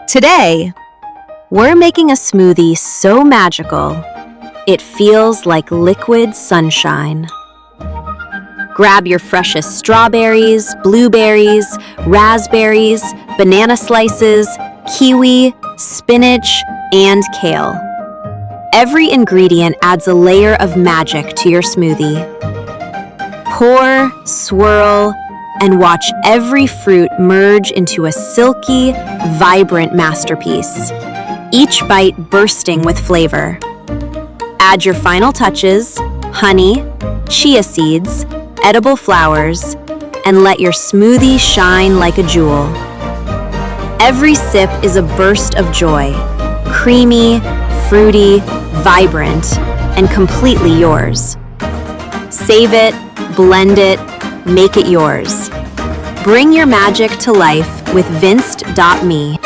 Today, we're making a smoothie so magical, it feels like liquid sunshine. Grab your freshest strawberries, blueberries, raspberries, banana slices, kiwi, spinach, and kale. Every ingredient adds a layer of magic to your smoothie. Pour, swirl, and watch every fruit merge into a silky, vibrant masterpiece, each bite bursting with flavor. Add your final touches, honey, chia seeds, edible flowers, and let your smoothie shine like a jewel. Every sip is a burst of joy, creamy, fruity, vibrant, and completely yours. Save it, blend it, make it yours. Bring your magic to life with Vinced.me.